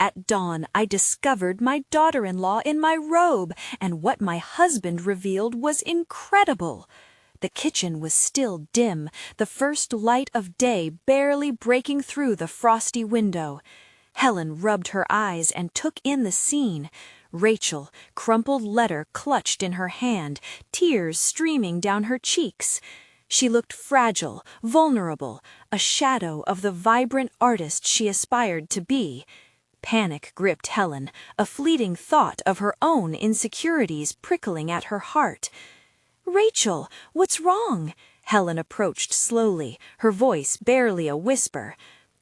At dawn, I discovered my daughter-in-law in my robe, and what my husband revealed was incredible. The kitchen was still dim, the first light of day barely breaking through the frosty window. Helen rubbed her eyes and took in the scene. Rachel, crumpled letter clutched in her hand, tears streaming down her cheeks. She looked fragile, vulnerable, a shadow of the vibrant artist she aspired to be. Panic gripped Helen, a fleeting thought of her own insecurities prickling at her heart. "Rachel, what's wrong?" Helen approached slowly, her voice barely a whisper.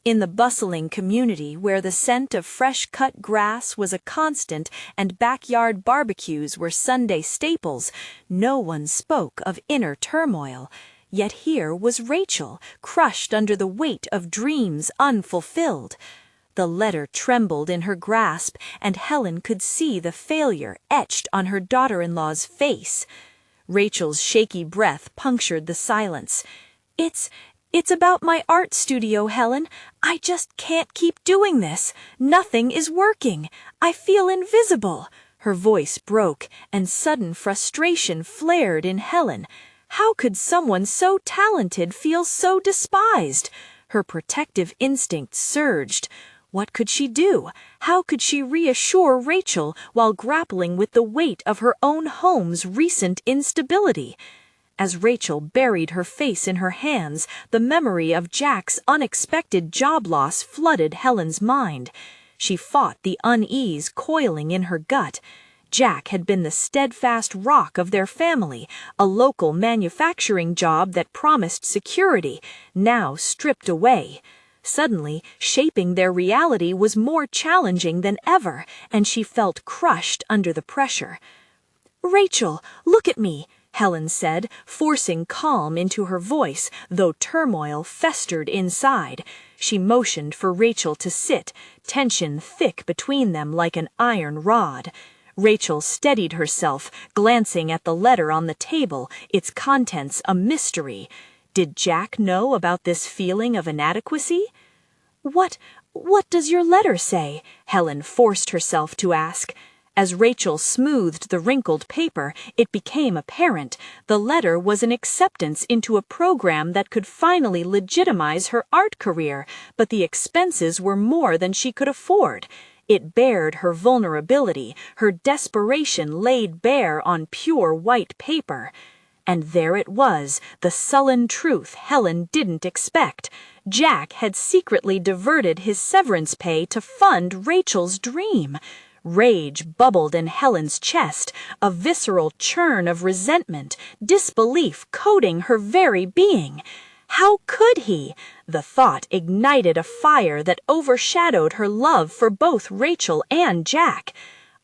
In the bustling community where the scent of fresh-cut grass was a constant and backyard barbecues were Sunday staples, no one spoke of inner turmoil. Yet here was Rachel, crushed under the weight of dreams unfulfilled. The letter trembled in her grasp, and Helen could see the failure etched on her daughter-in-law's face. Rachel's shaky breath punctured the silence. It's about my art studio, Helen. I just can't keep doing this. Nothing is working. I feel invisible." Her voice broke, and sudden frustration flared in Helen. How could someone so talented feel so despised? Her protective instinct surged. What could she do? How could she reassure Rachel while grappling with the weight of her own home's recent instability? As Rachel buried her face in her hands, the memory of Jack's unexpected job loss flooded Helen's mind. She fought the unease coiling in her gut. Jack had been the steadfast rock of their family, a local manufacturing job that promised security, now stripped away. Suddenly, shaping their reality was more challenging than ever, and she felt crushed under the pressure. "Rachel, look at me," Helen said, forcing calm into her voice, though turmoil festered inside. She motioned for Rachel to sit, tension thick between them like an iron rod. Rachel steadied herself, glancing at the letter on the table, its contents a mystery. Did Jack know about this feeling of inadequacy? What does your letter say?" Helen forced herself to ask. As Rachel smoothed the wrinkled paper, it became apparent the letter was an acceptance into a program that could finally legitimize her art career, but the expenses were more than she could afford. It bared her vulnerability, her desperation laid bare on pure white paper. And there it was, the sullen truth Helen didn't expect. Jack had secretly diverted his severance pay to fund Rachel's dream. Rage bubbled in Helen's chest, a visceral churn of resentment, disbelief coating her very being. How could he? The thought ignited a fire that overshadowed her love for both Rachel and Jack.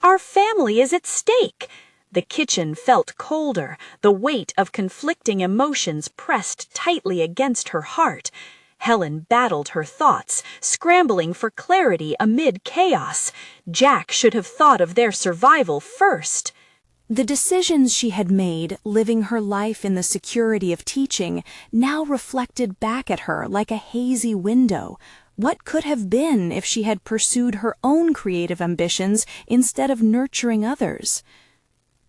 Our family is at stake. The kitchen felt colder, the weight of conflicting emotions pressed tightly against her heart. Helen battled her thoughts, scrambling for clarity amid chaos. Jack should have thought of their survival first. The decisions she had made, living her life in the security of teaching, now reflected back at her like a hazy window. What could have been if she had pursued her own creative ambitions instead of nurturing others?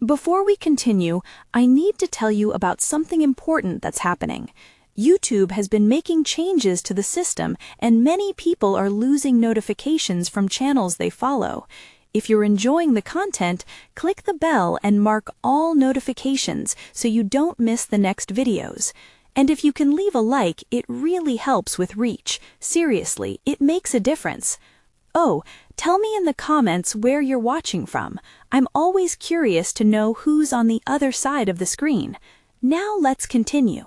Before we continue, I need to tell you about something important that's happening. YouTube has been making changes to the system, and many people are losing notifications from channels they follow. If you're enjoying the content, click the bell and mark all notifications so you don't miss the next videos. And if you can leave a like, it really helps with reach. Seriously, it makes a difference. Oh, tell me in the comments where you're watching from. I'm always curious to know who's on the other side of the screen. Now let's continue.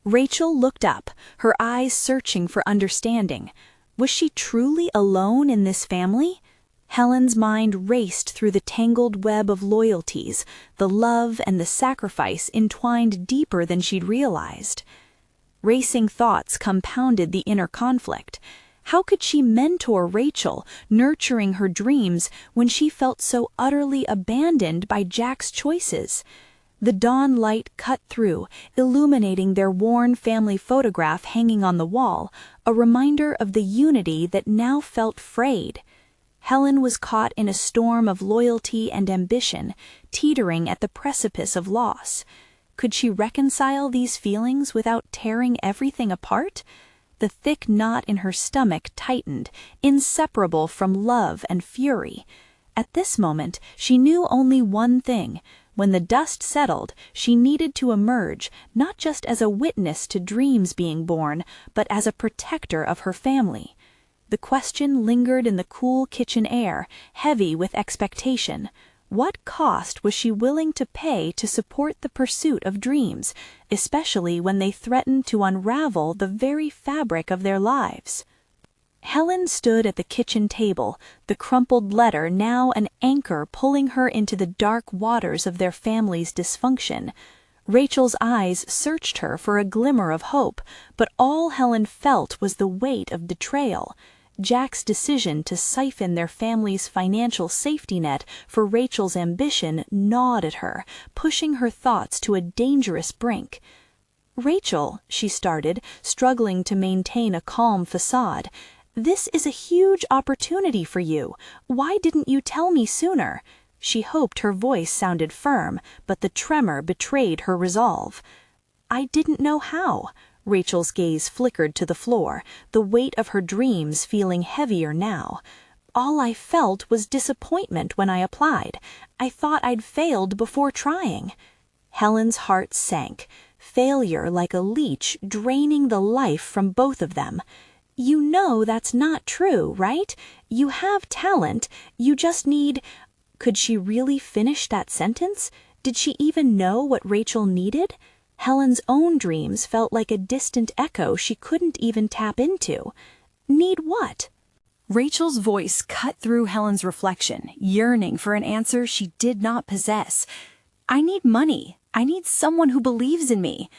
Rachel looked up, her eyes searching for understanding. Was she truly alone in this family? Helen's mind raced through the tangled web of loyalties, the love and the sacrifice entwined deeper than she'd realized. Racing thoughts compounded the inner conflict. How could she mentor Rachel, nurturing her dreams, when she felt so utterly abandoned by Jack's choices? The dawn light cut through, illuminating their worn family photograph hanging on the wall, a reminder of the unity that now felt frayed. Helen was caught in a storm of loyalty and ambition, teetering at the precipice of loss. Could she reconcile these feelings without tearing everything apart? The thick knot in her stomach tightened, inseparable from love and fury. At this moment, she knew only one thing. When the dust settled, she needed to emerge, not just as a witness to dreams being born, but as a protector of her family. The question lingered in the cool kitchen air, heavy with expectation. What cost was she willing to pay to support the pursuit of dreams, especially when they threatened to unravel the very fabric of their lives? Helen stood at the kitchen table, the crumpled letter now an anchor pulling her into the dark waters of their family's dysfunction. Rachel's eyes searched her for a glimmer of hope, but all Helen felt was the weight of betrayal. Jack's decision to siphon their family's financial safety net for Rachel's ambition gnawed at her, pushing her thoughts to a dangerous brink. "Rachel," she started, struggling to maintain a calm facade, "this is a huge opportunity for you. Why didn't you tell me sooner?" She hoped her voice sounded firm, but the tremor betrayed her resolve. "I didn't know how." Rachel's gaze flickered to the floor, the weight of her dreams feeling heavier now. "All I felt was disappointment when I applied. I thought I'd failed before trying." Helen's heart sank, failure like a leech draining the life from both of them. "You know that's not true, right? You have talent, you just need—" Could she really finish that sentence? Did she even know what Rachel needed? Helen's own dreams felt like a distant echo she couldn't even tap into. Need what? Rachel's voice cut through Helen's reflection, yearning for an answer she did not possess. "I need money. I need someone who believes in me."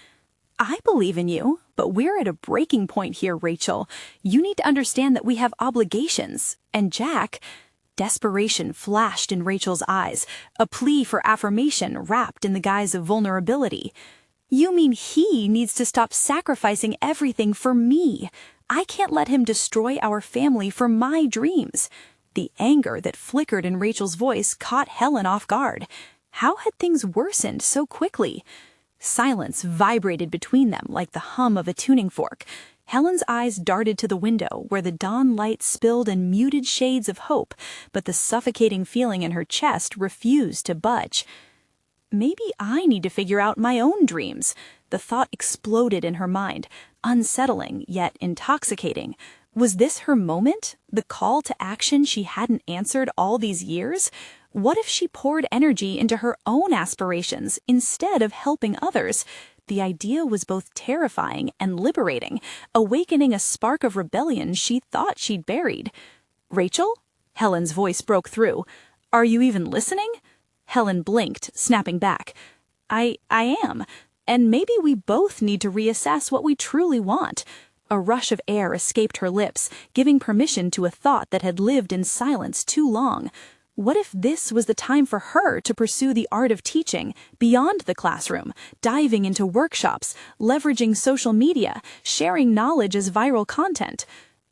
"I believe in you, but we're at a breaking point here, Rachel. You need to understand that we have obligations. And Jack—" Desperation flashed in Rachel's eyes, a plea for affirmation wrapped in the guise of vulnerability. "You mean he needs to stop sacrificing everything for me? I can't let him destroy our family for my dreams." The anger that flickered in Rachel's voice caught Helen off guard. How had things worsened so quickly? Silence vibrated between them like the hum of a tuning fork. Helen's eyes darted to the window, where the dawn light spilled in muted shades of hope, but the suffocating feeling in her chest refused to budge. "Maybe I need to figure out my own dreams." The thought exploded in her mind, unsettling yet intoxicating. Was this her moment? The call to action she hadn't answered all these years? What if she poured energy into her own aspirations instead of helping others? The idea was both terrifying and liberating, awakening a spark of rebellion she thought she'd buried. "Rachel?" Helen's voice broke through. "Are you even listening?" Helen blinked, snapping back. I am. And maybe we both need to reassess what we truly want." A rush of air escaped her lips, giving permission to a thought that had lived in silence too long. What if this was the time for her to pursue the art of teaching beyond the classroom, diving into workshops, leveraging social media, sharing knowledge as viral content?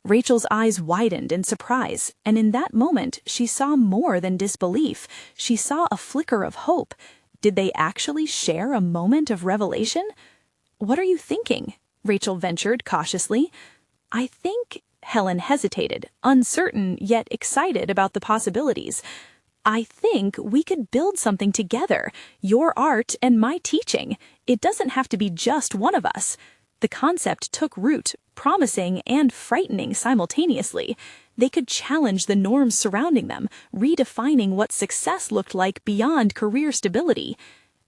Rachel's eyes widened in surprise, and in that moment she saw more than disbelief. She saw a flicker of hope. Did they actually share a moment of revelation? "What are you thinking?" Rachel ventured cautiously. "I think—" Helen hesitated, uncertain yet excited about the possibilities. "I think we could build something together, your art and my teaching. It doesn't have to be just one of us." The concept took root, promising and frightening simultaneously. They could challenge the norms surrounding them, redefining what success looked like beyond career stability.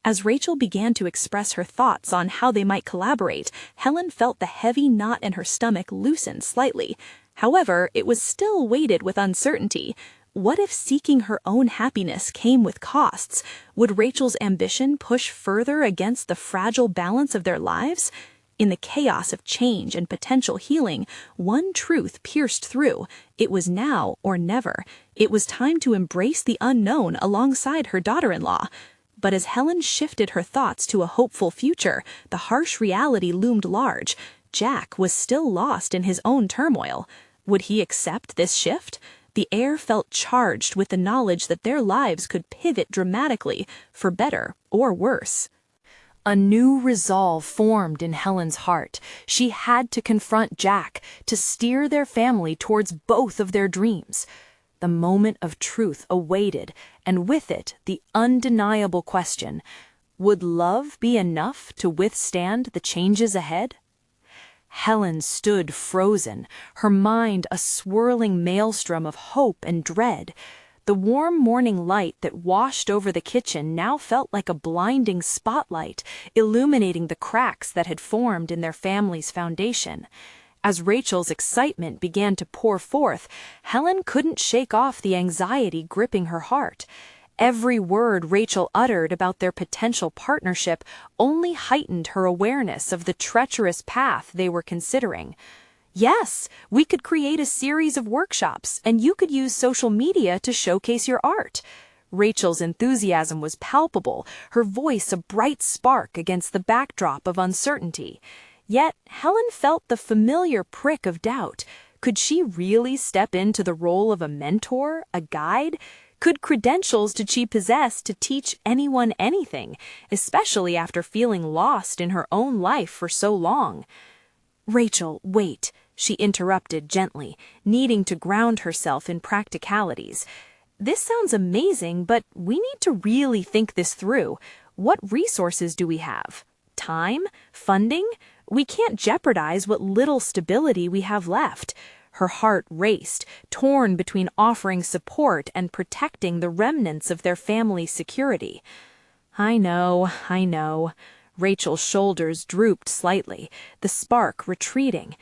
As Rachel began to express her thoughts on how they might collaborate, Helen felt the heavy knot in her stomach loosen slightly. However, it was still weighted with uncertainty. What if seeking her own happiness came with costs? Would Rachel's ambition push further against the fragile balance of their lives? In the chaos of change and potential healing, one truth pierced through. It was now or never. It was time to embrace the unknown alongside her daughter-in-law. But as Helen shifted her thoughts to a hopeful future, the harsh reality loomed large. Jack was still lost in his own turmoil. Would he accept this shift? The air felt charged with the knowledge that their lives could pivot dramatically, for better or worse. A new resolve formed in Helen's heart. She had to confront Jack, to steer their family towards both of their dreams. The moment of truth awaited, and with it the undeniable question: would love be enough to withstand the changes ahead? Helen stood frozen, her mind a swirling maelstrom of hope and dread. The warm morning light that washed over the kitchen now felt like a blinding spotlight, illuminating the cracks that had formed in their family's foundation. As Rachel's excitement began to pour forth, Helen couldn't shake off the anxiety gripping her heart. Every word Rachel uttered about their potential partnership only heightened her awareness of the treacherous path they were considering. Yes, we could create a series of workshops, and you could use social media to showcase your art. Rachel's enthusiasm was palpable, her voice a bright spark against the backdrop of uncertainty. Yet Helen felt the familiar prick of doubt. Could she really step into the role of a mentor, a guide? Could credentials did she possess to teach anyone anything, especially after feeling lost in her own life for so long? "Rachel, wait," she interrupted gently, needing to ground herself in practicalities. "This sounds amazing, but we need to really think this through. What resources do we have? Time? Funding? We can't jeopardize what little stability we have left." Her heart raced, torn between offering support and protecting the remnants of their family's security. I know. Rachel's shoulders drooped slightly, the spark retreating.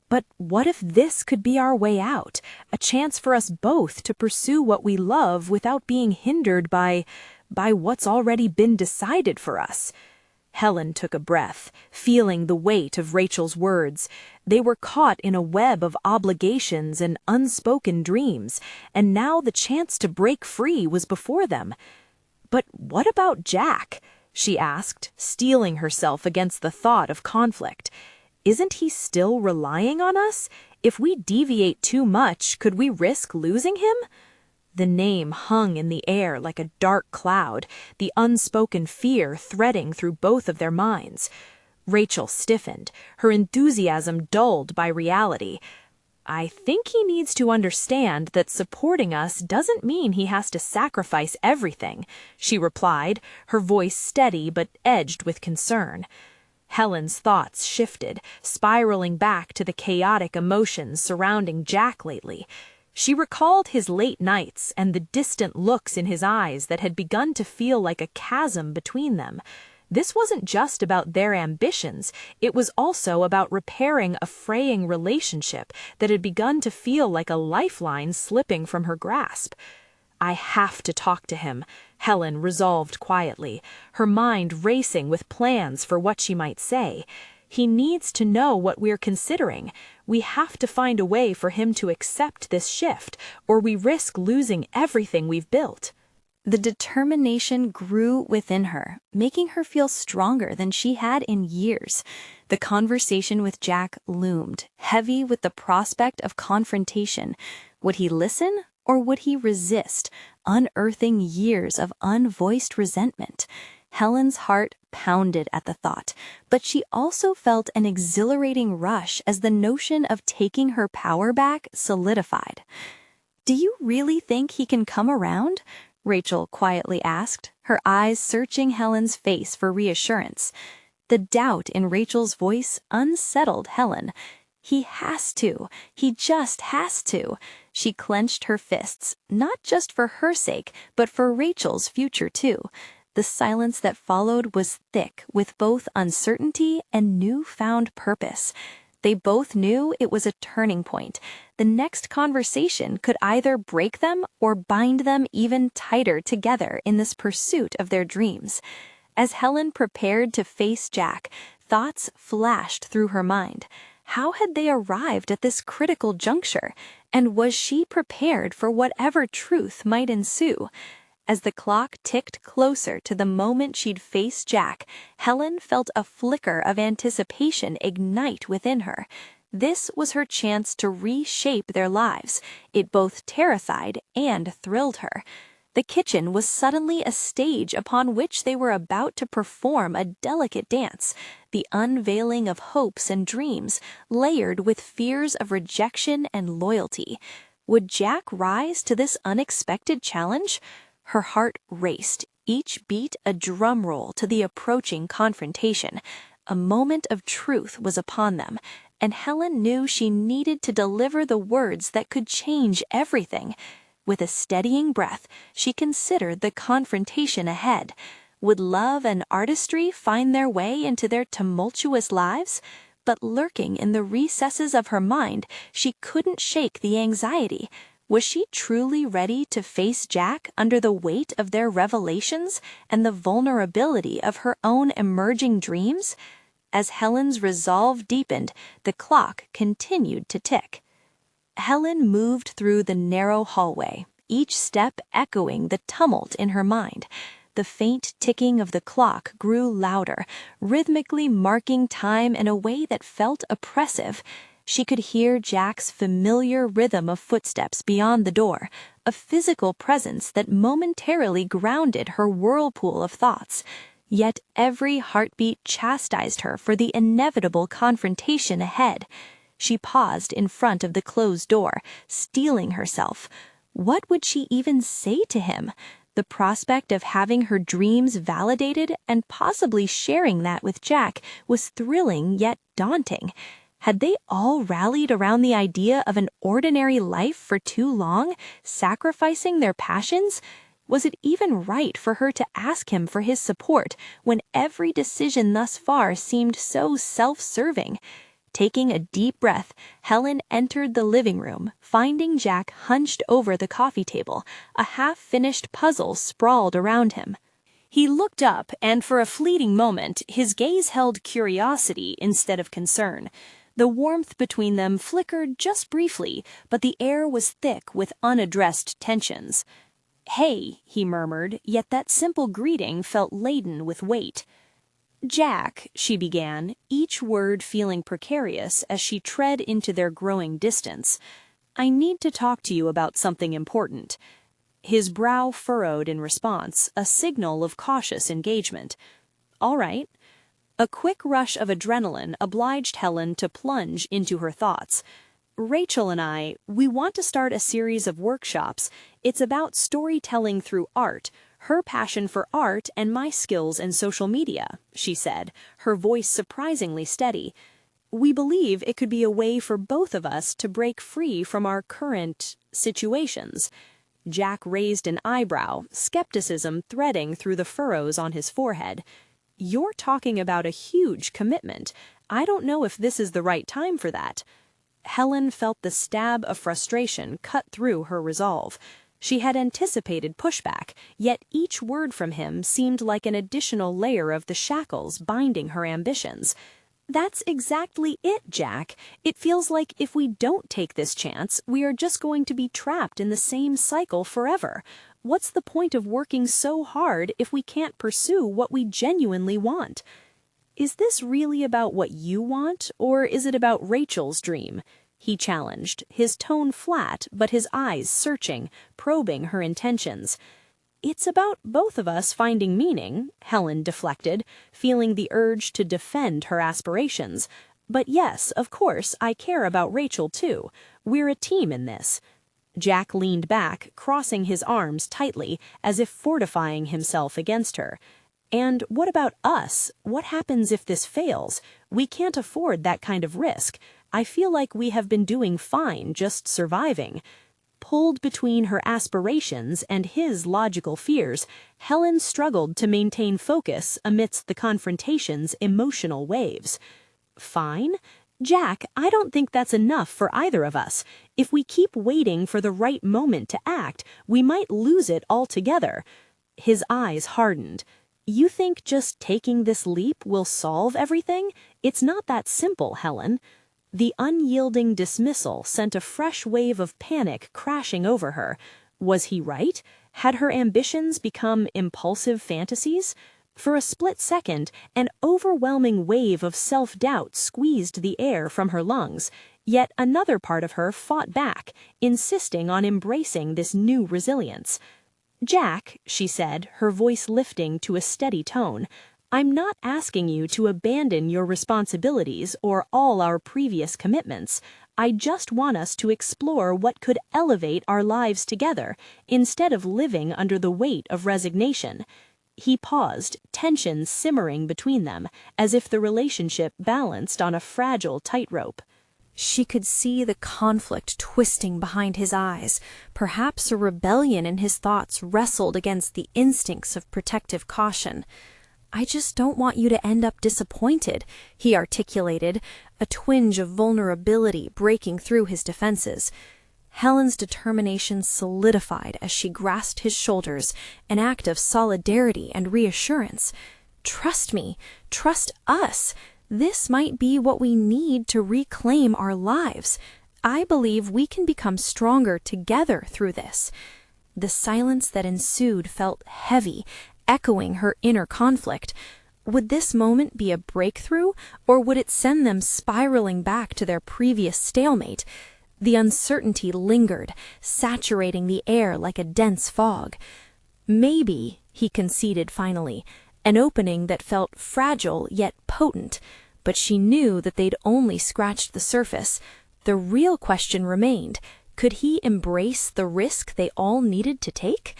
But what if this could be our way out, a chance for us both to pursue what we love without being hindered by what's already been decided for us? Helen took a breath, feeling the weight of Rachel's words. They were caught in a web of obligations and unspoken dreams, and now the chance to break free was before them. "But what about Jack?" she asked, steeling herself against the thought of conflict. "Isn't he still relying on us? If we deviate too much, could we risk losing him?" The name hung in the air like a dark cloud, the unspoken fear threading through both of their minds. Rachel stiffened, her enthusiasm dulled by reality. "I think he needs to understand that supporting us doesn't mean he has to sacrifice everything," she replied, her voice steady but edged with concern. Helen's thoughts shifted, spiraling back to the chaotic emotions surrounding Jack lately. She recalled his late nights and the distant looks in his eyes that had begun to feel like a chasm between them. This wasn't just about their ambitions, it was also about repairing a fraying relationship that had begun to feel like a lifeline slipping from her grasp. "I have to talk to him," Helen resolved quietly, her mind racing with plans for what she might say. "He needs to know what we're considering. We have to find a way for him to accept this shift, or we risk losing everything we've built." The determination grew within her, making her feel stronger than she had in years. The conversation with Jack loomed, heavy with the prospect of confrontation. Would he listen, or would he resist, unearthing years of unvoiced resentment? Helen's heart pounded at the thought, but she also felt an exhilarating rush as the notion of taking her power back solidified. "Do you really think he can come around?" Rachel quietly asked, her eyes searching Helen's face for reassurance. The doubt in Rachel's voice unsettled Helen. "He has to. He just has to." She clenched her fists, not just for her sake, but for Rachel's future too. The silence that followed was thick with both uncertainty and newfound purpose. They both knew it was a turning point. The next conversation could either break them or bind them even tighter together in this pursuit of their dreams. As Helen prepared to face Jack, thoughts flashed through her mind. How had they arrived at this critical juncture? And was she prepared for whatever truth might ensue? As the clock ticked closer to the moment she'd face Jack, Helen felt a flicker of anticipation ignite within her. This was her chance to reshape their lives. It both terrified and thrilled her. The kitchen was suddenly a stage upon which they were about to perform a delicate dance, the unveiling of hopes and dreams, layered with fears of rejection and loyalty. Would Jack rise to this unexpected challenge? Her heart raced, each beat a drum roll to the approaching confrontation. A moment of truth was upon them, and Helen knew she needed to deliver the words that could change everything. With a steadying breath, she considered the confrontation ahead. Would love and artistry find their way into their tumultuous lives? But lurking in the recesses of her mind, she couldn't shake the anxiety. Was she truly ready to face Jack under the weight of their revelations and the vulnerability of her own emerging dreams? As Helen's resolve deepened, the clock continued to tick. Helen moved through the narrow hallway, each step echoing the tumult in her mind. The faint ticking of the clock grew louder, rhythmically marking time in a way that felt oppressive. She could hear Jack's familiar rhythm of footsteps beyond the door, a physical presence that momentarily grounded her whirlpool of thoughts. Yet every heartbeat chastised her for the inevitable confrontation ahead. She paused in front of the closed door, steeling herself. What would she even say to him? The prospect of having her dreams validated and possibly sharing that with Jack was thrilling yet daunting. Had they all rallied around the idea of an ordinary life for too long, sacrificing their passions? Was it even right for her to ask him for his support when every decision thus far seemed so self-serving? Taking a deep breath, Helen entered the living room, finding Jack hunched over the coffee table, a half-finished puzzle sprawled around him. He looked up, and for a fleeting moment, his gaze held curiosity instead of concern. The warmth between them flickered just briefly, but the air was thick with unaddressed tensions. "Hey," he murmured, yet that simple greeting felt laden with weight. "Jack," she began, each word feeling precarious as she tread into their growing distance, "I need to talk to you about something important." His brow furrowed in response, a signal of cautious engagement. "All right." A quick rush of adrenaline obliged Helen to plunge into her thoughts. "Rachel and we want to start a series of workshops. It's about storytelling through art, her passion for art and my skills in social media," she said, her voice surprisingly steady. "We believe it could be a way for both of us to break free from our current situations." Jack raised an eyebrow, skepticism threading through the furrows on his forehead. "You're talking about a huge commitment. I don't know if this is the right time for that." Helen felt the stab of frustration cut through her resolve. She had anticipated pushback, yet each word from him seemed like an additional layer of the shackles binding her ambitions. "That's exactly it, Jack. It feels like if we don't take this chance, we are just going to be trapped in the same cycle forever. What's the point of working so hard if we can't pursue what we genuinely want?" "Is this really about what you want, or is it about Rachel's dream?" he challenged, his tone flat but his eyes searching, probing her intentions. "It's about both of us finding meaning," Helen deflected, feeling the urge to defend her aspirations. "But yes, of course, I care about Rachel too. We're a team in this." Jack leaned back, crossing his arms tightly, as if fortifying himself against her. "And what about us? What happens if this fails? We can't afford that kind of risk. I feel like we have been doing fine, just surviving." Pulled between her aspirations and his logical fears, Helen struggled to maintain focus amidst the confrontation's emotional waves. "Fine? Jack, I don't think that's enough for either of us. If we keep waiting for the right moment to act, we might lose it altogether." His eyes hardened. "You think just taking this leap will solve everything? It's not that simple, Helen." The unyielding dismissal sent a fresh wave of panic crashing over her. Was he right? Had her ambitions become impulsive fantasies? For a split second, an overwhelming wave of self-doubt squeezed the air from her lungs, yet another part of her fought back, insisting on embracing this new resilience. "Jack," she said, her voice lifting to a steady tone, "I'm not asking you to abandon your responsibilities or all our previous commitments. I just want us to explore what could elevate our lives together, instead of living under the weight of resignation." He paused, tension simmering between them, as if the relationship balanced on a fragile tightrope. She could see the conflict twisting behind his eyes. Perhaps a rebellion in his thoughts wrestled against the instincts of protective caution. "I just don't want you to end up disappointed," he articulated, a twinge of vulnerability breaking through his defenses. Helen's determination solidified as she grasped his shoulders, an act of solidarity and reassurance. "Trust me, trust us. This might be what we need to reclaim our lives. I believe we can become stronger together through this." The silence that ensued felt heavy, echoing her inner conflict. Would this moment be a breakthrough, or would it send them spiraling back to their previous stalemate? The uncertainty lingered, saturating the air like a dense fog. "Maybe," he conceded finally, an opening that felt fragile yet potent, but she knew that they'd only scratched the surface. The real question remained: could he embrace the risk they all needed to take?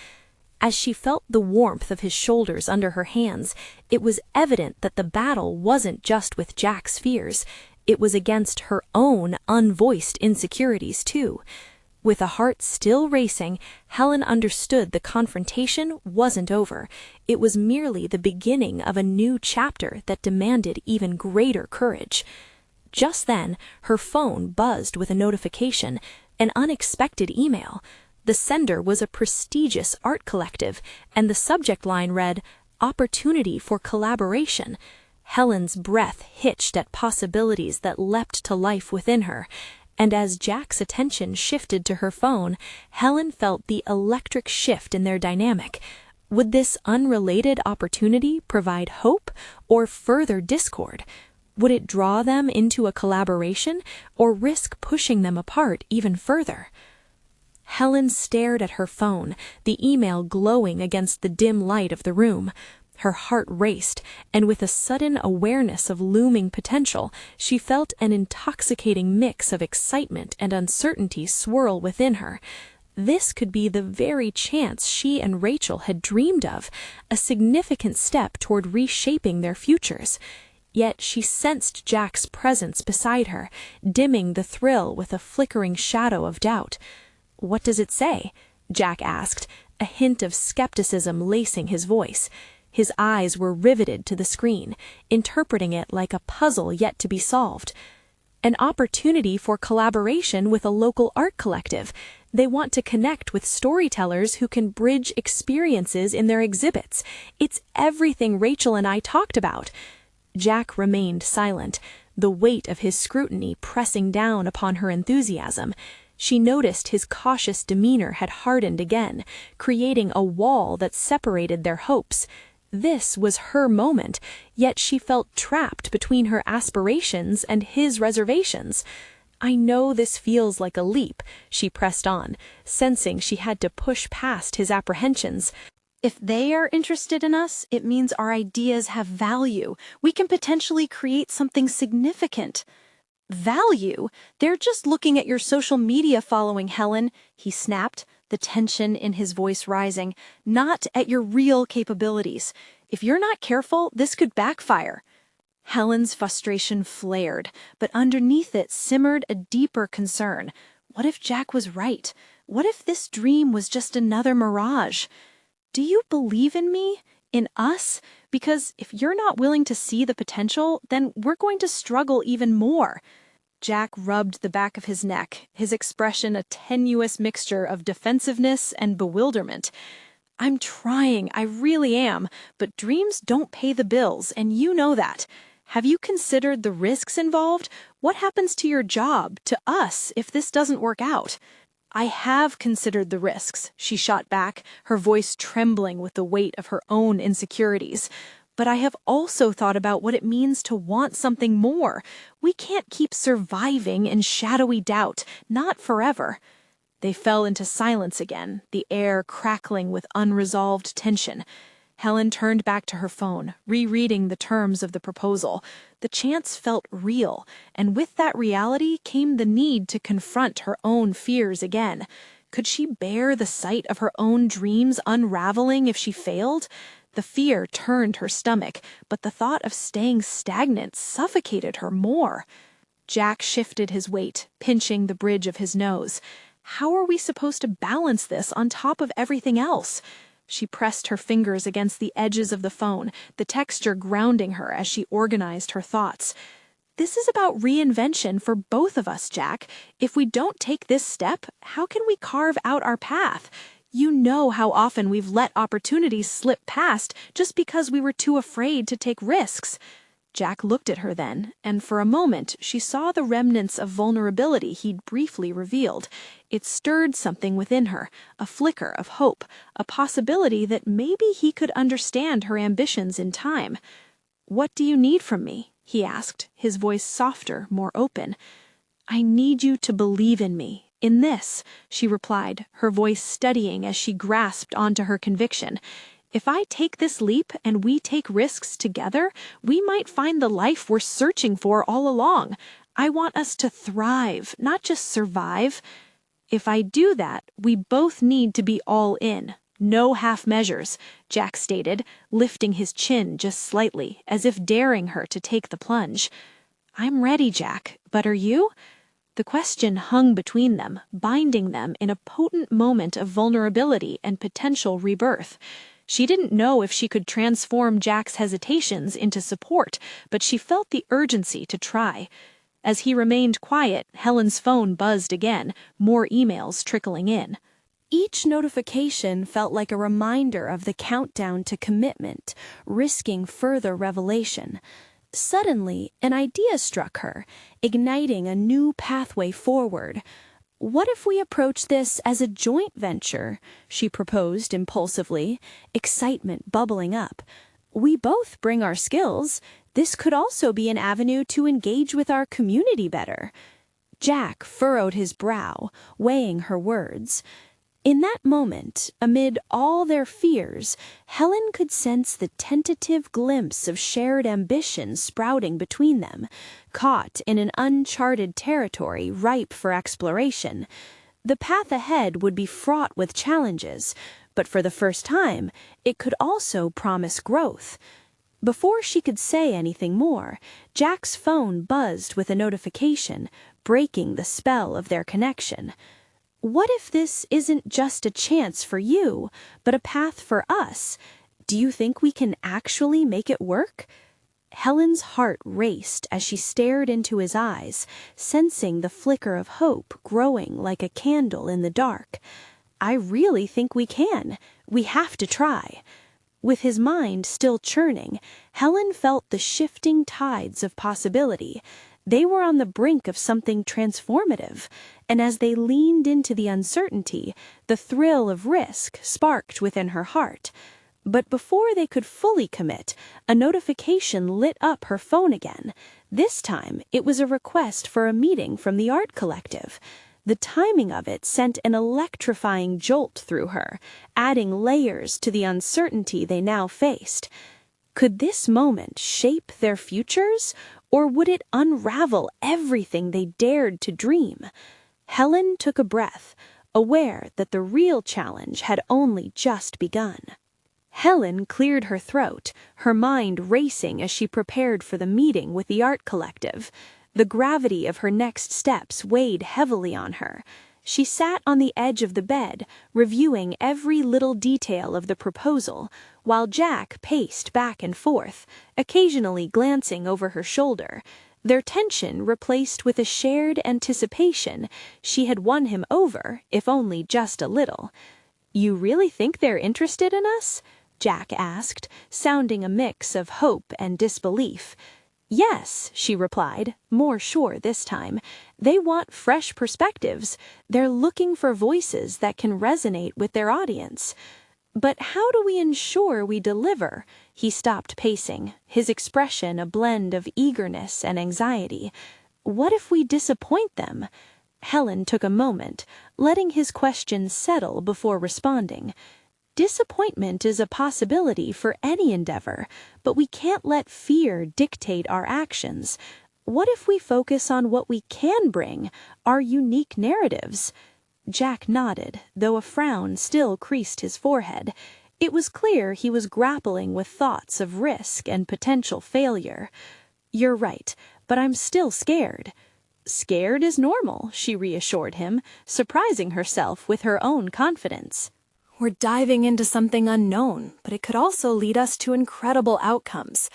As she felt the warmth of his shoulders under her hands, it was evident that the battle wasn't just with Jack's fears. It was against her own unvoiced insecurities, too. With a heart still racing, Helen understood the confrontation wasn't over. It was merely the beginning of a new chapter that demanded even greater courage. Just then, her phone buzzed with a notification, an unexpected email. The sender was a prestigious art collective, and the subject line read, "Opportunity for collaboration." Helen's breath hitched at possibilities that leapt to life within her, and as Jack's attention shifted to her phone, Helen felt the electric shift in their dynamic. Would this unrelated opportunity provide hope or further discord? Would it draw them into a collaboration or risk pushing them apart even further? Helen stared at her phone, the email glowing against the dim light of the room. Her heart raced, and with a sudden awareness of looming potential, she felt an intoxicating mix of excitement and uncertainty swirl within her. This could be the very chance she and Rachel had dreamed of, a significant step toward reshaping their futures. Yet she sensed Jack's presence beside her, dimming the thrill with a flickering shadow of doubt. "What does it say?" Jack asked, a hint of skepticism lacing his voice. His eyes were riveted to the screen, interpreting it like a puzzle yet to be solved. "An opportunity for collaboration with a local art collective. They want to connect with storytellers who can bridge experiences in their exhibits. It's everything Rachel and I talked about." Jack remained silent, the weight of his scrutiny pressing down upon her enthusiasm. She noticed his cautious demeanor had hardened again, creating a wall that separated their hopes. This was her moment, yet she felt trapped between her aspirations and his reservations. "I know this feels like a leap," she pressed on, sensing she had to push past his apprehensions. "If they are interested in us, it means our ideas have value. We can potentially create something significant." "Value? They're just looking at your social media following, Helen," he snapped, the tension in his voice rising, "not at your real capabilities. If you're not careful, this could backfire." Helen's frustration flared, but underneath it simmered a deeper concern. What if Jack was right? What if this dream was just another mirage? "Do you believe in me? In us? Because if you're not willing to see the potential, then we're going to struggle even more." Jack rubbed the back of his neck, his expression a tenuous mixture of defensiveness and bewilderment. "I'm trying, I really am, but dreams don't pay the bills, and you know that. Have you considered the risks involved? What happens to your job, to us, if this doesn't work out?" "I have considered the risks," she shot back, her voice trembling with the weight of her own insecurities. But I have also thought about what it means to want something more. We can't keep surviving in shadowy doubt, not forever. They fell into silence again, the air crackling with unresolved tension. Helen turned back to her phone, rereading the terms of the proposal. The chance felt real, and with that reality came the need to confront her own fears again. Could she bear the sight of her own dreams unraveling if she failed? The fear turned her stomach, but the thought of staying stagnant suffocated her more. Jack shifted his weight, pinching the bridge of his nose. How are we supposed to balance this on top of everything else? She pressed her fingers against the edges of the phone, the texture grounding her as she organized her thoughts. This is about reinvention for both of us, Jack. If we don't take this step, how can we carve out our path? You know how often we've let opportunities slip past just because we were too afraid to take risks. Jack looked at her then, and for a moment she saw the remnants of vulnerability he'd briefly revealed. It stirred something within her, a flicker of hope, a possibility that maybe he could understand her ambitions in time. "What do you need from me?" he asked, his voice softer, more open. "I need you to believe in me, in this," she replied, her voice steadying as she grasped onto her conviction. "If I take this leap and we take risks together, we might find the life we're searching for all along. I want us to thrive, not just survive. If I do that, we both need to be all in. No half measures," Jack stated, lifting his chin just slightly, as if daring her to take the plunge. "I'm ready, Jack, but are you?" The question hung between them, binding them in a potent moment of vulnerability and potential rebirth. She didn't know if she could transform Jack's hesitations into support, but she felt the urgency to try. As he remained quiet, Helen's phone buzzed again, more emails trickling in. Each notification felt like a reminder of the countdown to commitment, risking further revelation. Suddenly, an idea struck her, igniting a new pathway forward. "What if we approach this as a joint venture?" she proposed impulsively, excitement bubbling up. "We both bring our skills. This could also be an avenue to engage with our community better." Jack furrowed his brow, weighing her words. In that moment, amid all their fears, Helen could sense the tentative glimpse of shared ambition sprouting between them, caught in an uncharted territory ripe for exploration. The path ahead would be fraught with challenges, but for the first time, it could also promise growth. Before she could say anything more, Jack's phone buzzed with a notification, breaking the spell of their connection. "What if this isn't just a chance for you, but a path for us? Do you think we can actually make it work?" Helen's heart raced as she stared into his eyes, sensing the flicker of hope growing like a candle in the dark. "I really think we can. We have to try." With his mind still churning, Helen felt the shifting tides of possibility. They were on the brink of something transformative, and as they leaned into the uncertainty, the thrill of risk sparked within her heart. But before they could fully commit, a notification lit up her phone again. This time, it was a request for a meeting from the art collective. The timing of it sent an electrifying jolt through her, adding layers to the uncertainty they now faced. Could this moment shape their futures, or would it unravel everything they dared to dream? Helen took a breath, aware that the real challenge had only just begun. Helen cleared her throat, her mind racing as she prepared for the meeting with the art collective. The gravity of her next steps weighed heavily on her. She sat on the edge of the bed, reviewing every little detail of the proposal, while Jack paced back and forth, occasionally glancing over her shoulder. Their tension replaced with a shared anticipation. She had won him over, if only just a little. "You really think they're interested in us?" Jack asked, sounding a mix of hope and disbelief. "Yes," she replied, more sure this time. "They want fresh perspectives. They're looking for voices that can resonate with their audience." But how do we ensure we deliver? He stopped pacing, his expression a blend of eagerness and anxiety. What if we disappoint them? Helen took a moment, letting his question settle before responding. Disappointment is a possibility for any endeavor, but we can't let fear dictate our actions. What if we focus on what we can bring, our unique narratives? Jack nodded, though a frown still creased his forehead. It was clear he was grappling with thoughts of risk and potential failure. "You're right, but I'm still scared." "Scared is normal," she reassured him, surprising herself with her own confidence. We're diving into something unknown, but it could also lead us to incredible outcomes.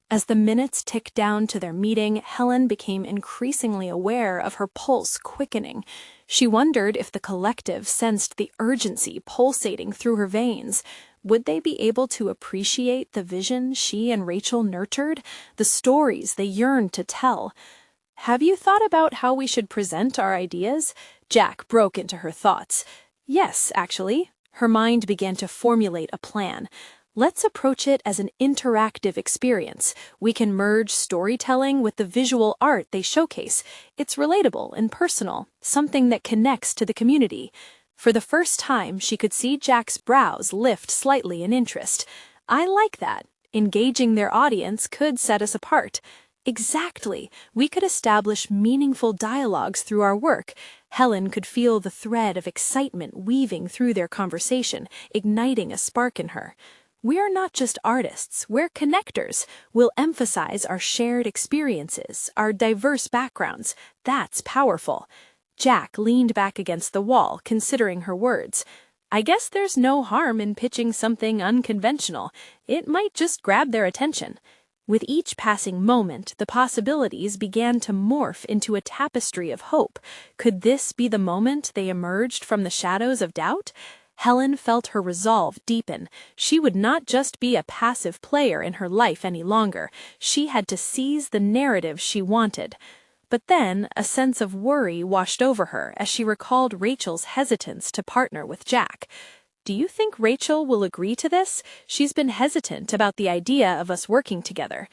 As the minutes ticked down to their meeting, Helen became increasingly aware of her pulse quickening. She wondered if the collective sensed the urgency pulsating through her veins. Would they be able to appreciate the vision she and Rachel nurtured, the stories they yearned to tell? "Have you thought about how we should present our ideas?" Jack broke into her thoughts. "Yes, actually." Her mind began to formulate a plan. "Let's approach it as an interactive experience. We can merge storytelling with the visual art they showcase. It's relatable and personal, something that connects to the community." For the first time, she could see Jack's brows lift slightly in interest. "I like that. Engaging their audience could set us apart." Exactly. We could establish meaningful dialogues through our work. Helen could feel the thread of excitement weaving through their conversation, igniting a spark in her. "We're not just artists, we're connectors. We'll emphasize our shared experiences, our diverse backgrounds. That's powerful." Jack leaned back against the wall, considering her words. "I guess there's no harm in pitching something unconventional. It might just grab their attention." With each passing moment, the possibilities began to morph into a tapestry of hope. Could this be the moment they emerged from the shadows of doubt? Helen felt her resolve deepen. She would not just be a passive player in her life any longer. She had to seize the narrative she wanted. But then a sense of worry washed over her as she recalled Rachel's hesitance to partner with Jack. "Do you think Rachel will agree to this? She's been hesitant about the idea of us working together."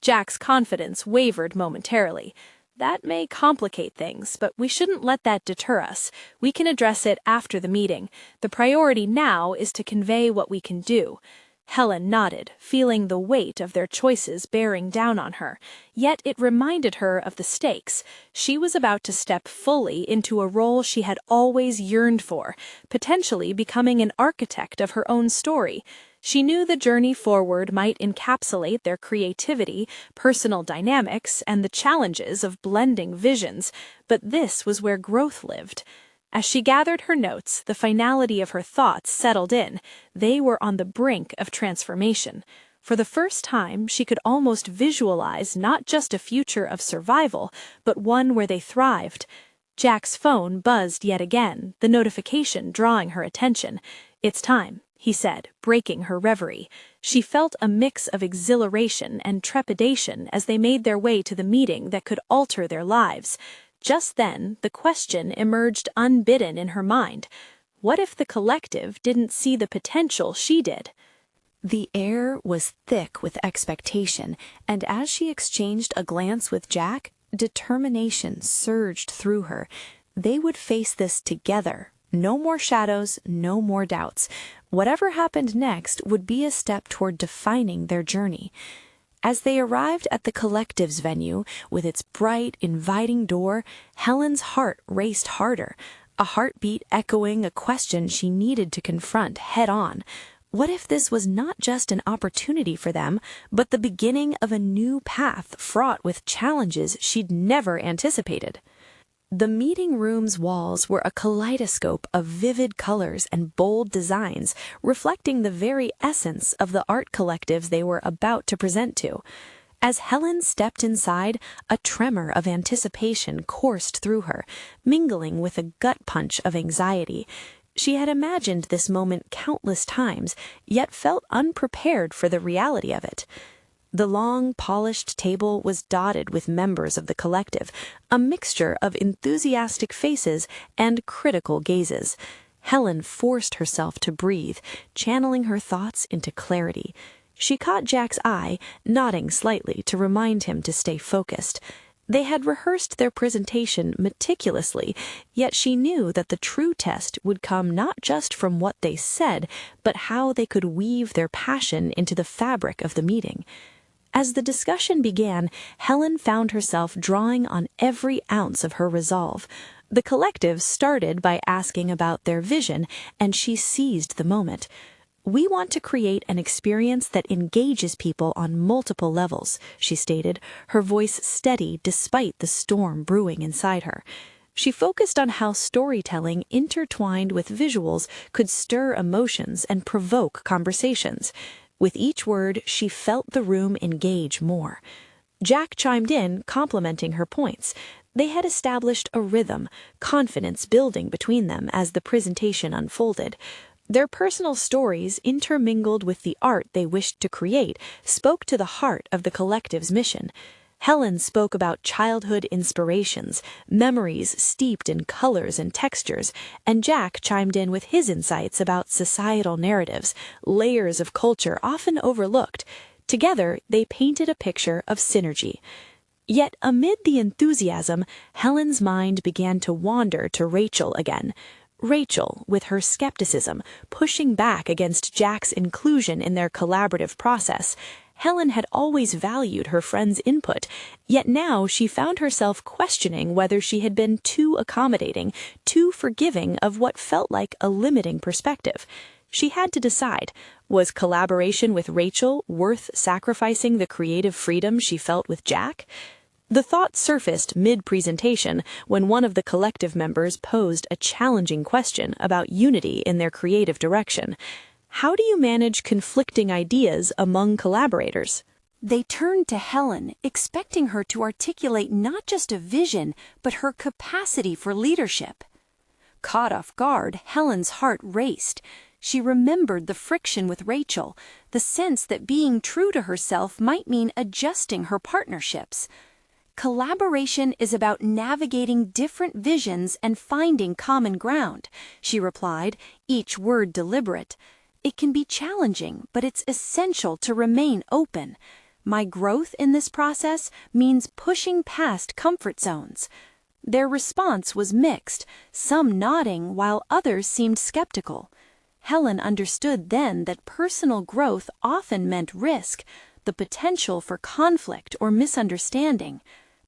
Jack's confidence wavered momentarily. "That may complicate things, but we shouldn't let that deter us. We can address it after the meeting. The priority now is to convey what we can do." Helen nodded, feeling the weight of their choices bearing down on her. Yet it reminded her of the stakes. She was about to step fully into a role she had always yearned for, potentially becoming an architect of her own story. She knew the journey forward might encapsulate their creativity, personal dynamics, and the challenges of blending visions, but this was where growth lived. As she gathered her notes, the finality of her thoughts settled in. They were on the brink of transformation. For the first time, she could almost visualize not just a future of survival, but one where they thrived. Jack's phone buzzed yet again, the notification drawing her attention. "It's time," he said, breaking her reverie. She felt a mix of exhilaration and trepidation as they made their way to the meeting that could alter their lives. Just then, the question emerged unbidden in her mind. What if the collective didn't see the potential she did? The air was thick with expectation, and as she exchanged a glance with Jack, determination surged through her. They would face this together. No more shadows, no more doubts. Whatever happened next would be a step toward defining their journey. As they arrived at the collective's venue, with its bright, inviting door, Helen's heart raced harder, a heartbeat echoing a question she needed to confront head-on. What if this was not just an opportunity for them, but the beginning of a new path fraught with challenges she'd never anticipated? The meeting room's walls were a kaleidoscope of vivid colors and bold designs, reflecting the very essence of the art collectives they were about to present to. As Helen stepped inside, a tremor of anticipation coursed through her, mingling with a gut punch of anxiety. She had imagined this moment countless times, yet felt unprepared for the reality of it. The long, polished table was dotted with members of the collective, a mixture of enthusiastic faces and critical gazes. Helen forced herself to breathe, channeling her thoughts into clarity. She caught Jack's eye, nodding slightly to remind him to stay focused. They had rehearsed their presentation meticulously, yet she knew that the true test would come not just from what they said, but how they could weave their passion into the fabric of the meeting. As the discussion began, Helen found herself drawing on every ounce of her resolve. The collective started by asking about their vision, and she seized the moment. "We want to create an experience that engages people on multiple levels," she stated, her voice steady despite the storm brewing inside her. She focused on how storytelling intertwined with visuals could stir emotions and provoke conversations. With each word, she felt the room engage more. Jack chimed in, complimenting her points. They had established a rhythm, confidence building between them as the presentation unfolded. Their personal stories, intermingled with the art they wished to create, spoke to the heart of the collective's mission. Helen spoke about childhood inspirations, memories steeped in colors and textures, and Jack chimed in with his insights about societal narratives, layers of culture often overlooked. Together, they painted a picture of synergy. Yet amid the enthusiasm, Helen's mind began to wander to Rachel again. Rachel, with her skepticism, pushing back against Jack's inclusion in their collaborative process. Helen had always valued her friend's input, yet now she found herself questioning whether she had been too accommodating, too forgiving of what felt like a limiting perspective. She had to decide, was collaboration with Rachel worth sacrificing the creative freedom she felt with Jack? The thought surfaced mid-presentation when one of the collective members posed a challenging question about unity in their creative direction. How do you manage conflicting ideas among collaborators? They turned to Helen, expecting her to articulate not just a vision, but her capacity for leadership. Caught off guard, Helen's heart raced. She remembered the friction with Rachel, the sense that being true to herself might mean adjusting her partnerships. Collaboration is about navigating different visions and finding common ground, she replied, each word deliberate. It can be challenging, but it's essential to remain open. My growth in this process means pushing past comfort zones. Their response was mixed, some nodding while others seemed skeptical. Helen understood then that personal growth often meant risk, the potential for conflict or misunderstanding.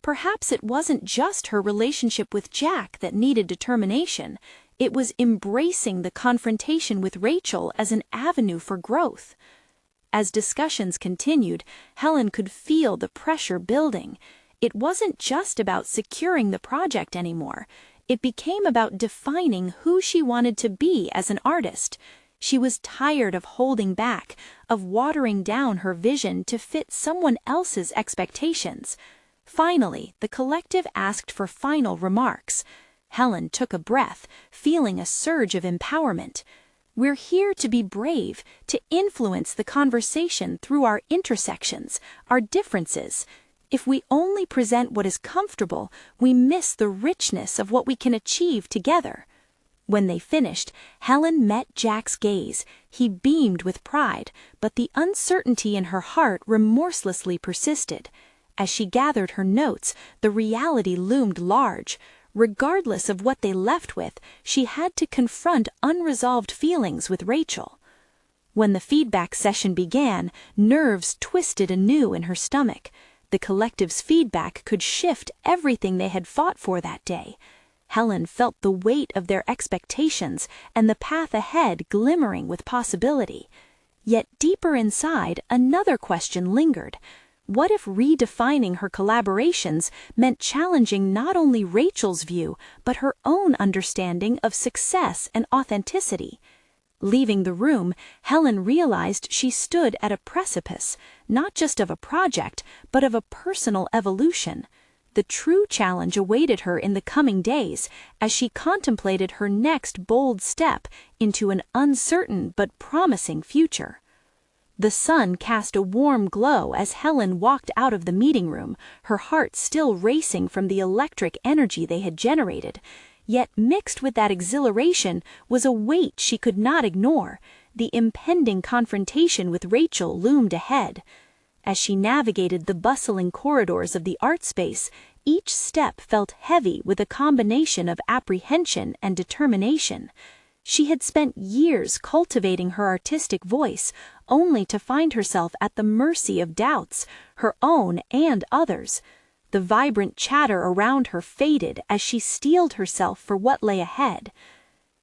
Perhaps it wasn't just her relationship with Jack that needed determination. It was embracing the confrontation with Rachel as an avenue for growth. As discussions continued, Helen could feel the pressure building. It wasn't just about securing the project anymore. It became about defining who she wanted to be as an artist. She was tired of holding back, of watering down her vision to fit someone else's expectations. Finally, the collective asked for final remarks. Helen took a breath, feeling a surge of empowerment. We're here to be brave, to influence the conversation through our intersections, our differences. If we only present what is comfortable, we miss the richness of what we can achieve together. When they finished, Helen met Jack's gaze. He beamed with pride, but the uncertainty in her heart remorselessly persisted. As she gathered her notes, the reality loomed large. Regardless of what they left with, she had to confront unresolved feelings with Rachel. When the feedback session began, nerves twisted anew in her stomach. The collective's feedback could shift everything they had fought for that day. Helen felt the weight of their expectations and the path ahead glimmering with possibility. Yet deeper inside, another question lingered. What if redefining her collaborations meant challenging not only Rachel's view, but her own understanding of success and authenticity? Leaving the room, Helen realized she stood at a precipice, not just of a project, but of a personal evolution. The true challenge awaited her in the coming days as she contemplated her next bold step into an uncertain but promising future. The sun cast a warm glow as Helen walked out of the meeting room, her heart still racing from the electric energy they had generated. Yet mixed with that exhilaration was a weight she could not ignore. The impending confrontation with Rachel loomed ahead. As she navigated the bustling corridors of the art space, each step felt heavy with a combination of apprehension and determination. She had spent years cultivating her artistic voice, only to find herself at the mercy of doubts, her own and others. The vibrant chatter around her faded as she steeled herself for what lay ahead.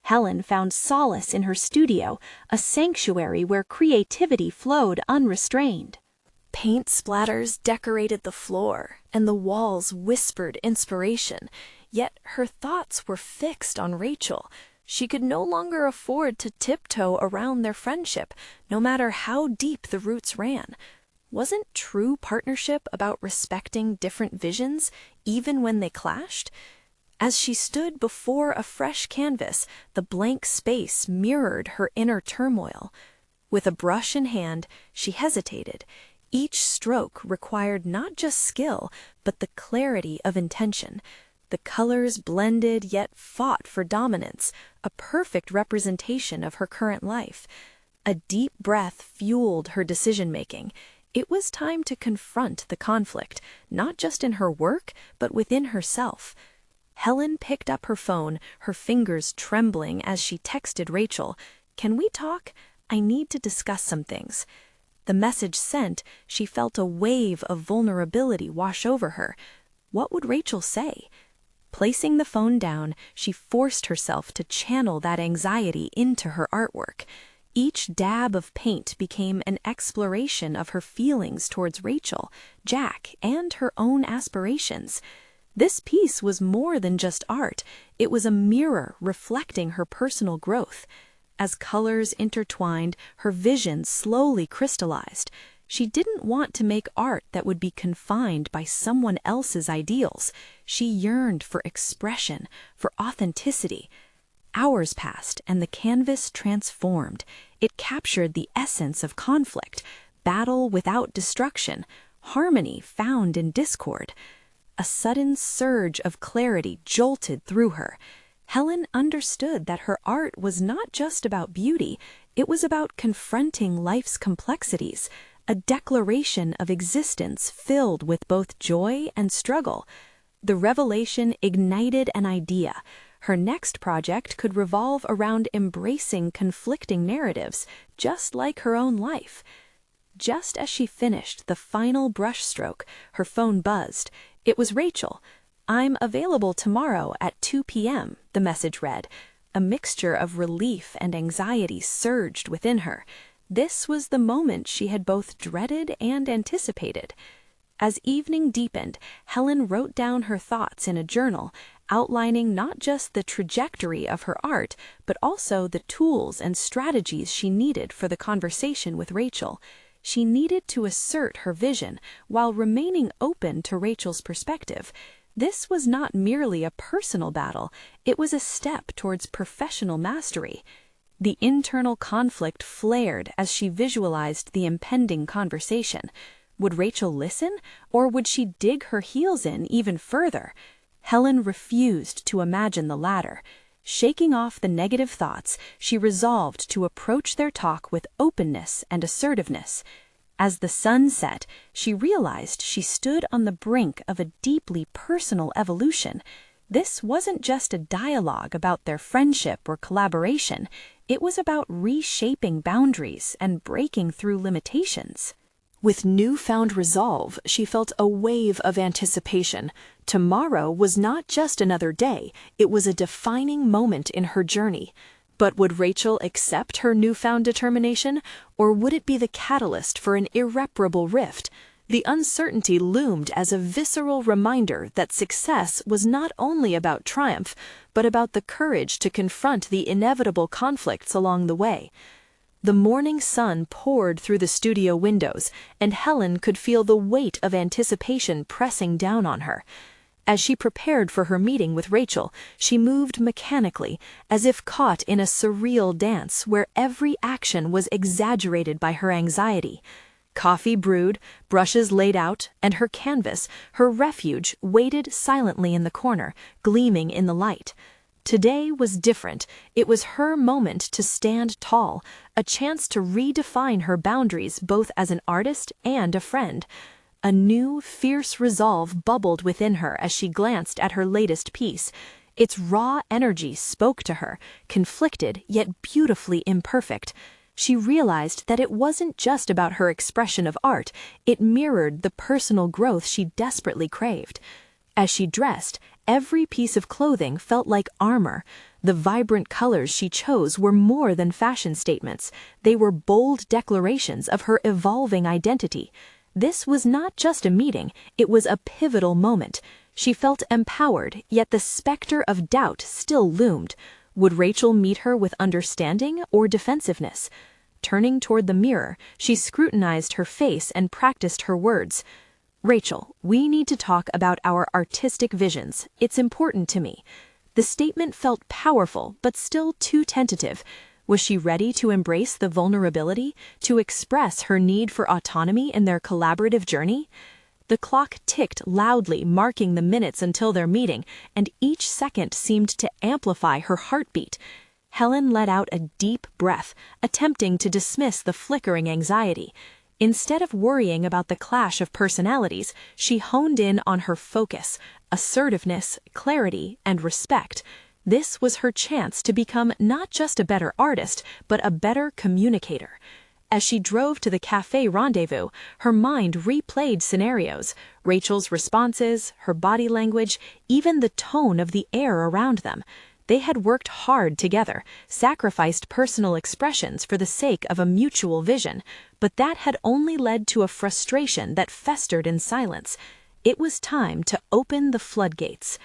Helen found solace in her studio, a sanctuary where creativity flowed unrestrained. Paint splatters decorated the floor, and the walls whispered inspiration, yet her thoughts were fixed on Rachel. She could no longer afford to tiptoe around their friendship, no matter how deep the roots ran. Wasn't true partnership about respecting different visions, even when they clashed? As she stood before a fresh canvas, the blank space mirrored her inner turmoil. With a brush in hand, she hesitated. Each stroke required not just skill, but the clarity of intention. The colors blended yet fought for dominance, a perfect representation of her current life. A deep breath fueled her decision-making. It was time to confront the conflict, not just in her work, but within herself. Helen picked up her phone, her fingers trembling as she texted Rachel, "Can we talk? I need to discuss some things." The message sent, she felt a wave of vulnerability wash over her. What would Rachel say? Placing the phone down, she forced herself to channel that anxiety into her artwork. Each dab of paint became an exploration of her feelings towards Rachel, Jack, and her own aspirations. This piece was more than just art. It was a mirror reflecting her personal growth. As colors intertwined, her vision slowly crystallized. She didn't want to make art that would be confined by someone else's ideals. She yearned for expression, for authenticity. Hours passed, and the canvas transformed. It captured the essence of conflict, battle without destruction, harmony found in discord. A sudden surge of clarity jolted through her. Helen understood that her art was not just about beauty, it was about confronting life's complexities, a declaration of existence filled with both joy and struggle. The revelation ignited an idea. Her next project could revolve around embracing conflicting narratives, just like her own life. Just as she finished the final brushstroke, her phone buzzed. It was Rachel. "I'm available tomorrow at 2 p.m., the message read. A mixture of relief and anxiety surged within her. This was the moment she had both dreaded and anticipated. As evening deepened, Helen wrote down her thoughts in a journal, outlining not just the trajectory of her art, but also the tools and strategies she needed for the conversation with Rachel. She needed to assert her vision while remaining open to Rachel's perspective. This was not merely a personal battle, it was a step towards professional mastery. The internal conflict flared as she visualized the impending conversation. Would Rachel listen, or would she dig her heels in even further? Helen refused to imagine the latter. Shaking off the negative thoughts, she resolved to approach their talk with openness and assertiveness. As the sun set, she realized she stood on the brink of a deeply personal evolution. This wasn't just a dialogue about their friendship or collaboration. It was about reshaping boundaries and breaking through limitations. With newfound resolve, she felt a wave of anticipation. Tomorrow was not just another day, it was a defining moment in her journey. But would Rachel accept her newfound determination, or would it be the catalyst for an irreparable rift? The uncertainty loomed as a visceral reminder that success was not only about triumph, but about the courage to confront the inevitable conflicts along the way. The morning sun poured through the studio windows, and Helen could feel the weight of anticipation pressing down on her. As she prepared for her meeting with Rachel, she moved mechanically, as if caught in a surreal dance where every action was exaggerated by her anxiety. Coffee brewed, brushes laid out, and her canvas, her refuge, waited silently in the corner, gleaming in the light. Today was different. It was her moment to stand tall, a chance to redefine her boundaries both as an artist and a friend. A new, fierce resolve bubbled within her as she glanced at her latest piece. Its raw energy spoke to her, conflicted yet beautifully imperfect. She realized that it wasn't just about her expression of art, it mirrored the personal growth she desperately craved. As she dressed, every piece of clothing felt like armor. The vibrant colors she chose were more than fashion statements. They were bold declarations of her evolving identity. This was not just a meeting, it was a pivotal moment. She felt empowered, yet the specter of doubt still loomed. Would Rachel meet her with understanding or defensiveness? Turning toward the mirror, she scrutinized her face and practiced her words. "Rachel, we need to talk about our artistic visions. It's important to me." The statement felt powerful, but still too tentative. Was she ready to embrace the vulnerability, to express her need for autonomy in their collaborative journey? The clock ticked loudly, marking the minutes until their meeting, and each second seemed to amplify her heartbeat. Helen let out a deep breath, attempting to dismiss the flickering anxiety. Instead of worrying about the clash of personalities, she honed in on her focus, assertiveness, clarity, and respect. This was her chance to become not just a better artist, but a better communicator. As she drove to the cafe rendezvous, her mind replayed scenarios, Rachel's responses, her body language, even the tone of the air around them. They had worked hard together, sacrificed personal expressions for the sake of a mutual vision, but that had only led to a frustration that festered in silence. It was time to open the floodgates.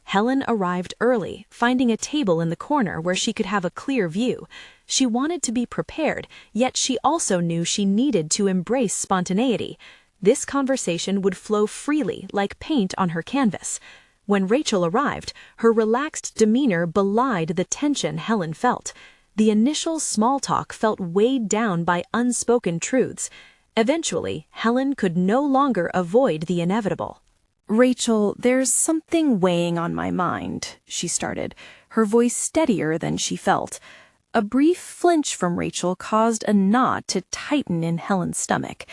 Helen arrived early, finding a table in the corner where she could have a clear view. She wanted to be prepared, yet she also knew she needed to embrace spontaneity. This conversation would flow freely, like paint on her canvas. When Rachel arrived, her relaxed demeanor belied the tension Helen felt. The initial small talk felt weighed down by unspoken truths. Eventually, Helen could no longer avoid the inevitable. "Rachel, there's something weighing on my mind," she started, her voice steadier than she felt. A brief flinch from Rachel caused a knot to tighten in Helen's stomach.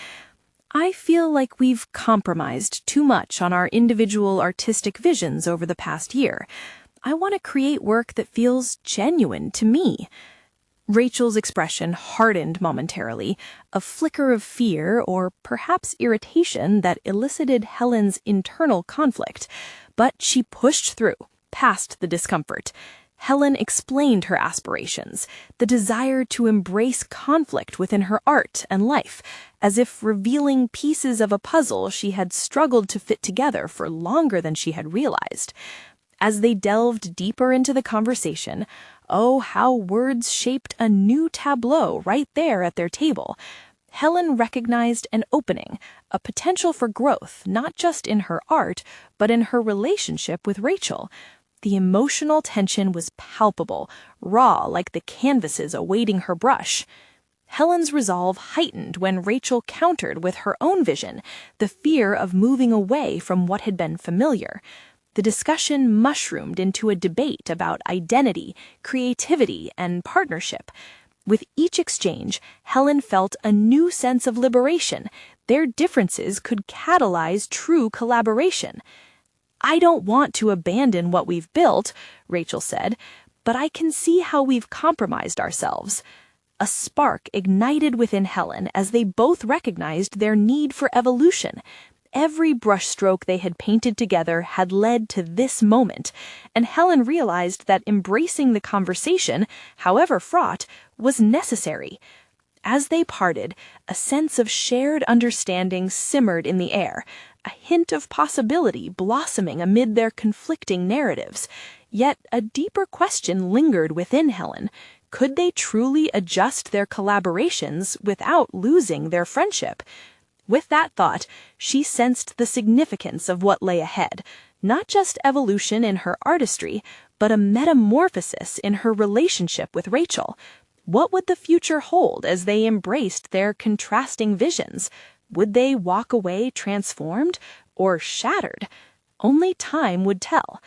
"I feel like we've compromised too much on our individual artistic visions over the past year. I want to create work that feels genuine to me." Rachel's expression hardened momentarily, a flicker of fear or perhaps irritation that elicited Helen's internal conflict. But she pushed through, past the discomfort. Helen explained her aspirations, the desire to embrace conflict within her art and life, as if revealing pieces of a puzzle she had struggled to fit together for longer than she had realized. As they delved deeper into the conversation, oh, how words shaped a new tableau right there at their table. Helen recognized an opening, a potential for growth, not just in her art, but in her relationship with Rachel. The emotional tension was palpable, raw like the canvases awaiting her brush. Helen's resolve heightened when Rachel countered with her own vision, the fear of moving away from what had been familiar. The discussion mushroomed into a debate about identity, creativity, and partnership. With each exchange, Helen felt a new sense of liberation. Their differences could catalyze true collaboration. "I don't want to abandon what we've built," Rachel said, "but I can see how we've compromised ourselves." A spark ignited within Helen as they both recognized their need for evolution. Every brushstroke they had painted together had led to this moment, and Helen realized that embracing the conversation, however fraught, was necessary. As they parted, a sense of shared understanding simmered in the air, a hint of possibility blossoming amid their conflicting narratives. Yet a deeper question lingered within Helen. Could they truly adjust their collaborations without losing their friendship? With that thought, she sensed the significance of what lay ahead, not just evolution in her artistry, but a metamorphosis in her relationship with Rachel. What would the future hold as they embraced their contrasting visions? Would they walk away transformed or shattered? Only time would tell.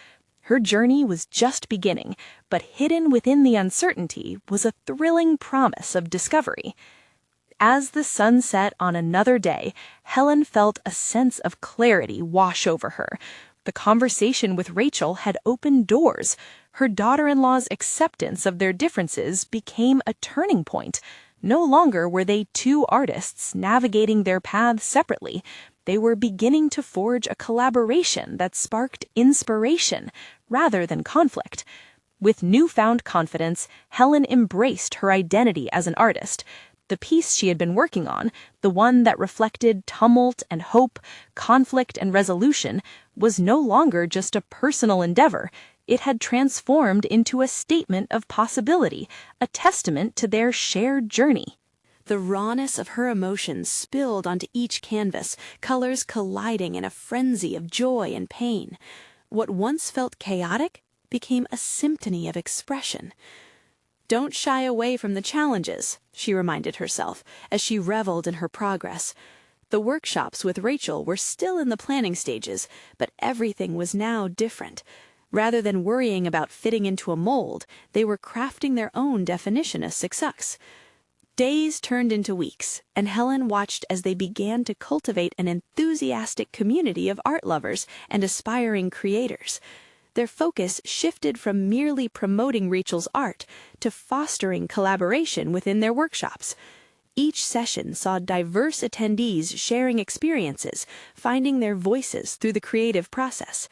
Her journey was just beginning, but hidden within the uncertainty was a thrilling promise of discovery. As the sun set on another day, Helen felt a sense of clarity wash over her. The conversation with Rachel had opened doors. Her daughter-in-law's acceptance of their differences became a turning point. No longer were they two artists navigating their paths separately. They were beginning to forge a collaboration that sparked inspiration rather than conflict. With newfound confidence, Helen embraced her identity as an artist. The piece she had been working on, the one that reflected tumult and hope, conflict and resolution, was no longer just a personal endeavor. It had transformed into a statement of possibility, a testament to their shared journey. The rawness of her emotions spilled onto each canvas, colors colliding in a frenzy of joy and pain. What once felt chaotic became a symphony of expression. "Don't shy away from the challenges," she reminded herself as she reveled in her progress. The workshops with Rachel were still in the planning stages, but everything was now different. Rather than worrying about fitting into a mold, they were crafting their own definition of success. Days turned into weeks, and Helen watched as they began to cultivate an enthusiastic community of art lovers and aspiring creators. Their focus shifted from merely promoting Rachel's art to fostering collaboration within their workshops. Each session saw diverse attendees sharing experiences, finding their voices through the creative process.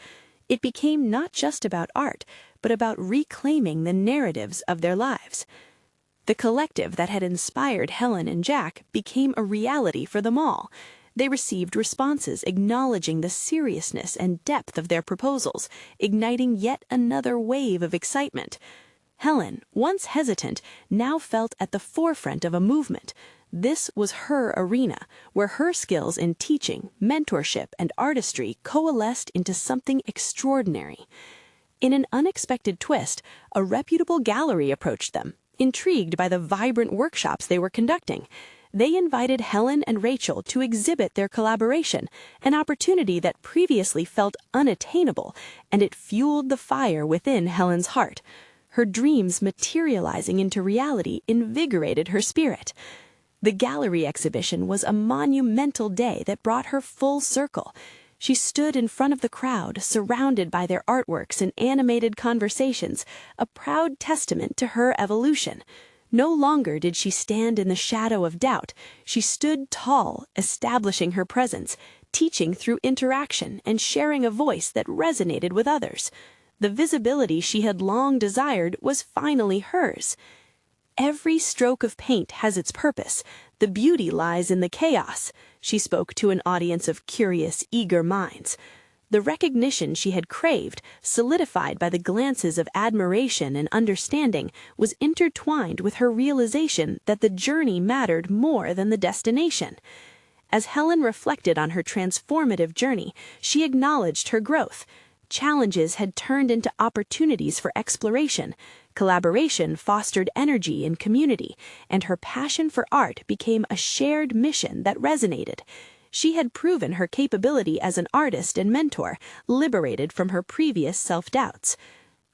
It became not just about art, but about reclaiming the narratives of their lives. The collective that had inspired Helen and Jack became a reality for them all. They received responses acknowledging the seriousness and depth of their proposals, igniting yet another wave of excitement. Helen, once hesitant, now felt at the forefront of a movement. This was her arena, where her skills in teaching, mentorship, and artistry coalesced into something extraordinary. In an unexpected twist, a reputable gallery approached them. Intrigued by the vibrant workshops they were conducting, they invited Helen and Rachel to exhibit their collaboration, an opportunity that previously felt unattainable, and it fueled the fire within Helen's heart. Her dreams materializing into reality invigorated her spirit. The gallery exhibition was a monumental day that brought her full circle. She stood in front of the crowd, surrounded by their artworks and animated conversations, a proud testament to her evolution. No longer did she stand in the shadow of doubt. She stood tall, establishing her presence, teaching through interaction and sharing a voice that resonated with others. The visibility she had long desired was finally hers. "Every stroke of paint has its purpose. The beauty lies in the chaos," she spoke to an audience of curious, eager minds. The recognition she had craved, solidified by the glances of admiration and understanding, was intertwined with her realization that the journey mattered more than the destination. As Helen reflected on her transformative journey, she acknowledged her growth. Challenges had turned into opportunities for exploration. Collaboration fostered energy in community, and her passion for art became a shared mission that resonated. She had proven her capability as an artist and mentor, liberated from her previous self-doubts.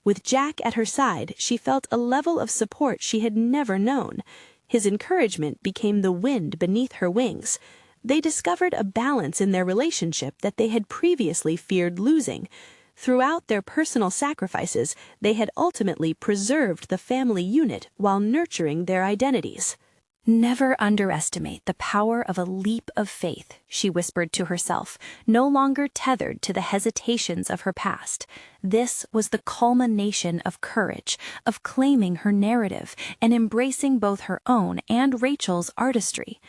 With Jack at her side, she felt a level of support she had never known. His encouragement became the wind beneath her wings. They discovered a balance in their relationship that they had previously feared losing. Throughout their personal sacrifices, they had ultimately preserved the family unit while nurturing their identities. "Never underestimate the power of a leap of faith," she whispered to herself, no longer tethered to the hesitations of her past. This was the culmination of courage, of claiming her narrative and embracing both her own and Rachel's artistry.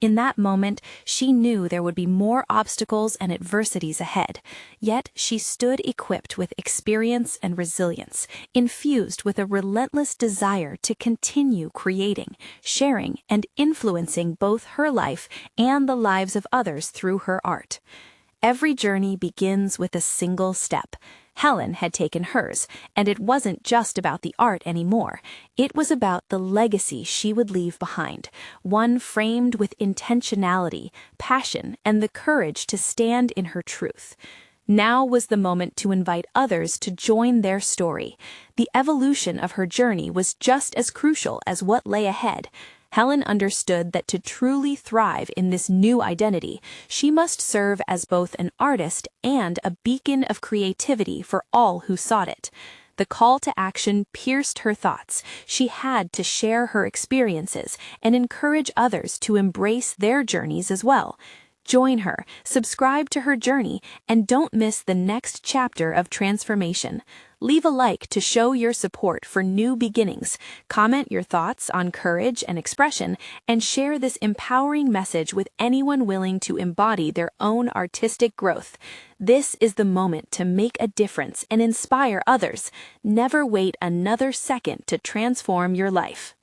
In that moment, she knew there would be more obstacles and adversities ahead, yet she stood equipped with experience and resilience, infused with a relentless desire to continue creating, sharing, and influencing both her life and the lives of others through her art. Every journey begins with a single step. Helen had taken hers, and it wasn't just about the art anymore. It was about the legacy she would leave behind, one framed with intentionality, passion, and the courage to stand in her truth. Now was the moment to invite others to join their story. The evolution of her journey was just as crucial as what lay ahead. Helen understood that to truly thrive in this new identity, she must serve as both an artist and a beacon of creativity for all who sought it. The call to action pierced her thoughts. She had to share her experiences and encourage others to embrace their journeys as well. Join her, subscribe to her journey, and don't miss the next chapter of transformation. Leave a like to show your support for new beginnings. Comment your thoughts on courage and expression, and share this empowering message with anyone willing to embody their own artistic growth. This is the moment to make a difference and inspire others. Never wait another second to transform your life.